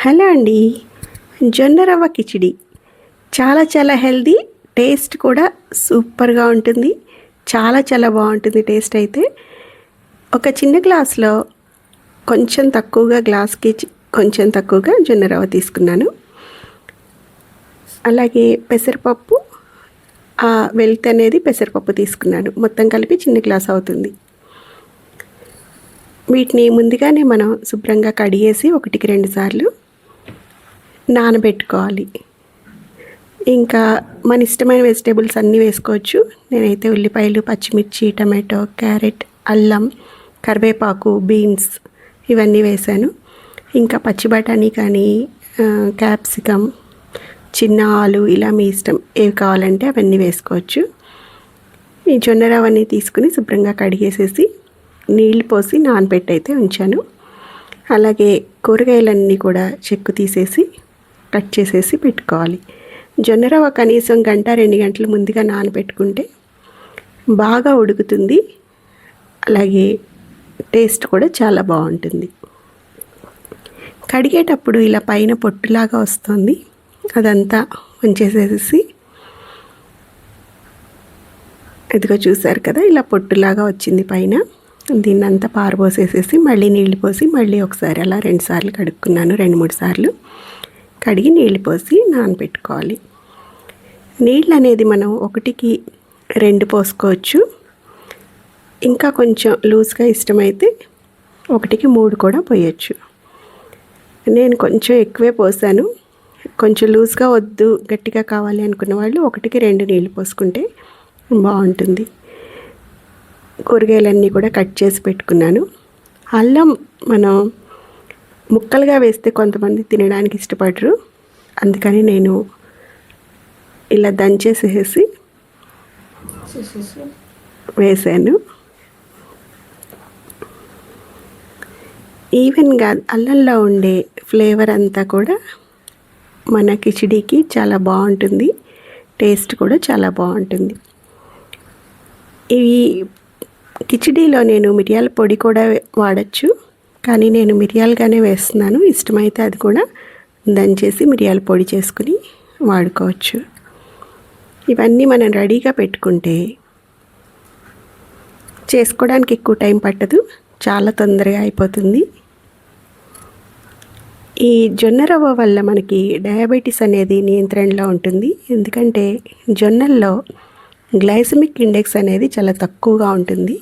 Hello అండి. జొన్న రవ్వ కిచిడి చాలా చాలా హెల్దీ, టేస్ట్ కూడా సూపర్గా ఉంటుంది. చాలా బాగుంటుంది టేస్ట్ అయితే. ఒక చిన్న గ్లాస్లో కొంచెం తక్కువగా, గ్లాస్కి కొంచెం తక్కువగా జొన్న రవ్వ తీసుకున్నాను. అలాగే పెసరపప్పు, వెల్త్ అనేది పెసరపప్పు తీసుకున్నాను. మొత్తం కలిపి చిన్న గ్లాస్ అవుతుంది. వీటిని ముందుగానే మనం శుభ్రంగా కడిగేసి 1-2 సార్లు నానబెట్టుకోవాలి. ఇంకా మన ఇష్టమైన వెజిటేబుల్స్ అన్నీ వేసుకోవచ్చు. నేనైతే ఉల్లిపాయలు, పచ్చిమిర్చి, టమాటో, క్యారెట్, అల్లం, కరివేపాకు, బీన్స్ ఇవన్నీ వేసాను. ఇంకా పచ్చి బఠానీ కానీ, క్యాప్సికమ్, చిన్న ఆలు, ఇలా మీ ఇష్టం ఏవి కావాలంటే అవన్నీ వేసుకోవచ్చు. ఈ జొన్న రవ్వని తీసుకుని శుభ్రంగా కడిగేసేసి నీళ్ళు పోసి నానబెట్టి అయితే ఉంచాను. అలాగే కూరగాయలన్నీ కూడా చెక్కు తీసేసి కట్ చేసేసి పెట్టుకోవాలి. జొన్న రవ్వ కనీసం 1-2 గంటలు ముందుగా నానబెట్టుకుంటే బాగా ఉడుకుతుంది. అలాగే టేస్ట్ కూడా చాలా బాగుంటుంది. కడిగేటప్పుడు ఇలా పైన పొట్టులాగా వస్తుంది, అదంతా ఉంచేసేసి, ఇదిగో చూసారు కదా, ఇలా పొట్టులాగా వచ్చింది పైన. దీన్నంతా పారబోసేసేసి మళ్ళీ నీళ్ళు పోసి మళ్ళీ ఒకసారి అలా 2 సార్లు కడుక్కున్నాను. 2-3 సార్లు కడిగి నీళ్ళు పోసి నానబెట్టుకోవాలి. నీళ్ళు అనేది మనం 1-2 పోసుకోవచ్చు. ఇంకా కొంచెం లూజ్గా ఇష్టమైతే 1-3 కూడా పోయచ్చు. నేను కొంచెం ఎక్కువే పోసాను. కొంచెం లూజ్గా వద్దు, గట్టిగా కావాలి అనుకున్న వాళ్ళు 1-2 నీళ్ళు పోసుకుంటే బాగుంటుంది. కూరగాయలన్నీ కూడా కట్ చేసి పెట్టుకున్నాను. అల్లం మనం ముక్కలుగా వేస్తే కొంతమంది తినడానికి ఇష్టపడరు, అందుకని నేను ఇలా దంచేసేసి వేసాను. ఈవెన్గా అల్లంలో ఉండే ఫ్లేవర్ అంతా కూడా మన కిచిడీకి చాలా బాగుంటుంది. టేస్ట్ కూడా చాలా బాగుంటుంది. ఈ కిచిడీలో నేను మిరియాల పొడి కూడా వాడచ్చు, కానీ నేను మిరియాలుగానే వేస్తున్నాను. ఇష్టమైతే అది కూడా దంచేసి మిరియాల పొడి చేసుకుని వాడుకోవచ్చు. ఇవన్నీ మనం రెడీగా పెట్టుకుంటే చేసుకోవడానికి ఎక్కువ టైం పట్టదు, చాలా తొందరగా అయిపోతుంది. ఈ జొన్న రవ్వ వల్ల మనకి డయాబెటీస్ అనేది నియంత్రణలో ఉంటుంది. ఎందుకంటే జొన్నల్లో గ్లైసెమిక్ ఇండెక్స్ అనేది చాలా తక్కువగా ఉంటుంది.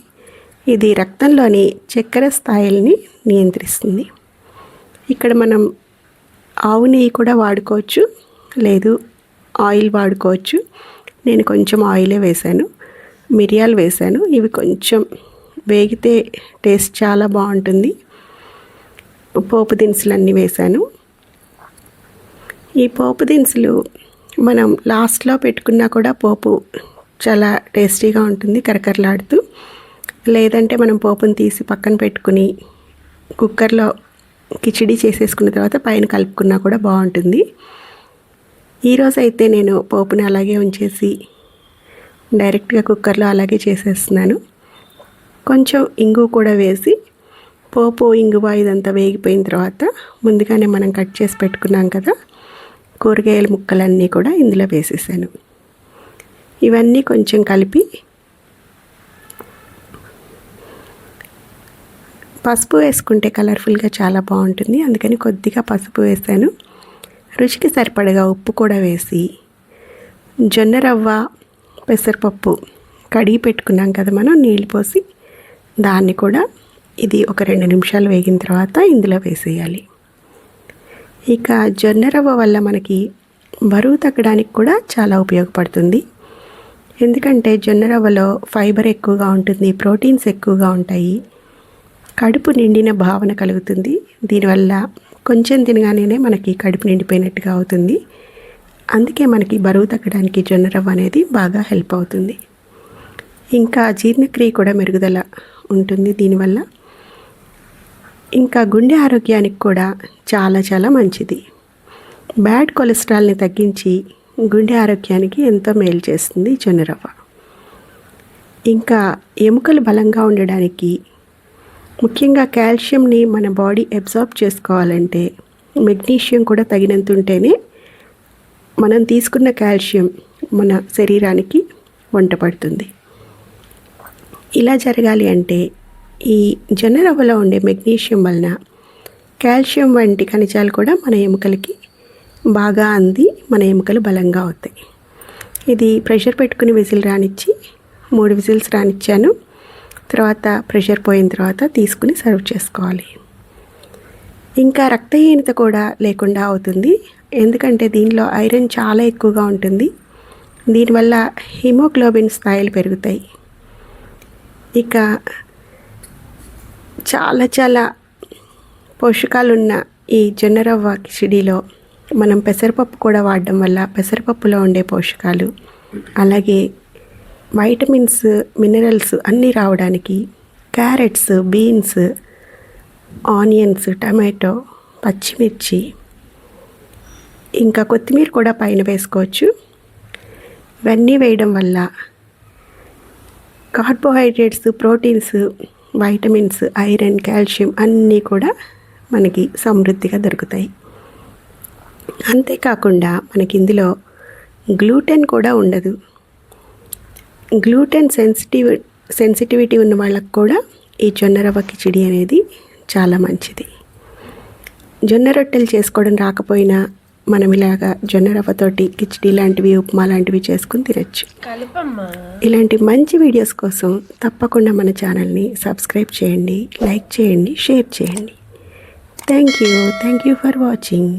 ఇది రక్తంలోని చక్కెర స్థాయిల్ని నియంత్రిస్తుంది. ఇక్కడ మనం ఆవు నెయ్యి కూడా వాడుకోవచ్చు, లేదు ఆయిల్ వాడుకోవచ్చు. నేను కొంచెం ఆయిలే వేశాను, మిరియాలు వేశాను. ఇవి కొంచెం వేగితే టేస్ట్ చాలా బాగుంటుంది. పోపు దినుసులు అన్నీ వేశాను. ఈ పోపు దినుసులు మనం లాస్ట్లో పెట్టుకున్నా కూడా పోపు చాలా టేస్టీగా ఉంటుంది, కరకరలాడుతూ. లేదంటే మనం పోపుని తీసి పక్కన పెట్టుకుని కుక్కర్లో కిచిడి చేసేసుకున్న తర్వాత పైన కలుపుకున్నా కూడా బాగుంటుంది. ఈరోజు అయితే నేను పోపుని అలాగే ఉంచేసి డైరెక్ట్గా కుక్కర్లో అలాగే చేసేస్తున్నాను. కొంచెం ఇంగువ కూడా వేసి పోపు, ఇంగువ ఇదంతా వేగిపోయిన తర్వాత ముందుగానే మనం కట్ చేసి పెట్టుకున్నాం కదా కూరగాయల ముక్కలన్నీ కూడా ఇందులో వేసేసాను. ఇవన్నీ కొంచెం కలిపి పసుపు వేసుకుంటే కలర్ఫుల్గా చాలా బాగుంటుంది, అందుకని కొద్దిగా పసుపు వేసాను. రుచికి సరిపడగా ఉప్పు కూడా వేసి జొన్న రవ్వ, పెసరపప్పు కడిగి పెట్టుకున్నాం కదా మనం, నీళ్ళు పోసి దాన్ని కూడా ఇది ఒక 2 నిమిషాలు వేగిన తర్వాత ఇందులో వేసేయాలి. ఇక జొన్న రవ్వ వల్ల మనకి బరువు తగ్గడానికి కూడా చాలా ఉపయోగపడుతుంది. ఎందుకంటే జొన్న రవ్వలో ఫైబర్ ఎక్కువగా ఉంటుంది, ప్రోటీన్స్ ఎక్కువగా ఉంటాయి. కడుపు నిండిన భావన కలుగుతుంది. దీనివల్ల కొంచెం తినగానే మనకి కడుపు నిండిపోయినట్టుగా అవుతుంది. అందుకే మనకి బరువు తగ్గడానికి జొన్న రవ్వ అనేది బాగా హెల్ప్ అవుతుంది. ఇంకా జీర్ణక్రియ కూడా మెరుగుదల ఉంటుంది దీనివల్ల. ఇంకా గుండె ఆరోగ్యానికి కూడా చాలా మంచిది. బ్యాడ్ కొలెస్ట్రాల్ని తగ్గించి గుండె ఆరోగ్యానికి ఎంతో మేలు చేస్తుంది జొన్న రవ్వ. ఇంకా ఎముకలు బలంగా ఉండడానికి, ముఖ్యంగా కాల్షియంని మన బాడీ అబ్జార్బ్ చేసుకోవాలంటే మెగ్నీషియం కూడా తగినంత ఉంటేనే మనం తీసుకున్న కాల్షియం మన శరీరానికి వంట పడుతుంది. ఇలా జరగాలి అంటే ఈ జొన్న రవ్వలో ఉండే మెగ్నీషియం వలన కాల్షియం వంటి ఖనిజాలు కూడా మన ఎముకలకి బాగా అంది మన ఎముకలు బలంగా అవుతాయి. ఇది ప్రెషర్ పెట్టుకుని విజిల్ రానిచ్చి 3 విజిల్స్ రానిచ్చాను. తర్వాత ప్రెషర్ పోయిన తర్వాత తీసుకుని సర్వ్ చేసుకోవాలి. ఇంకా రక్తహీనత కూడా లేకుండా అవుతుంది, ఎందుకంటే దీనిలో ఐరన్ చాలా ఎక్కువగా ఉంటుంది. దీనివల్ల హిమోగ్లోబిన్ స్థాయిలు పెరుగుతాయి. ఇక చాలా పోషకాలున్న ఈ జొన్న రవ్వ కిచిడిలో మనం పెసరపప్పు కూడా వాడడం వల్ల పెసరపప్పులో ఉండే పోషకాలు, అలాగే వైటమిన్స్, మినరల్స్ అన్నీ రావడానికి క్యారెట్స్, బీన్స్, ఆనియన్స్, టమాటో, పచ్చిమిర్చి, ఇంకా కొత్తిమీర కూడా పైన వేసుకోవచ్చు. ఇవన్నీ వేయడం వల్ల carbohydrates, proteins, vitamins, iron, calcium అన్నీ కూడా మనకి సమృద్ధిగా దొరుకుతాయి. అంతేకాకుండా మనకి ఇందులో గ్లూటెన్ కూడా ఉండదు. గ్లూటెన్ సెన్సిటివిటీ ఉన్న వాళ్ళకు కూడా ఈ జొన్న రవ్వ కిచిడి అనేది చాలా మంచిది. జొన్న రొట్టెలు చేసుకోవడం రాకపోయినా మనం ఇలాగా జొన్న రవ్వతోటి కిచిడి లాంటివి, ఉప్మా లాంటివి చేసుకుని తినచ్చు. ఇలాంటి మంచి వీడియోస్ కోసం తప్పకుండా మన ఛానల్ని సబ్స్క్రైబ్ చేయండి, లైక్ చేయండి, షేర్ చేయండి. Thank you for watching.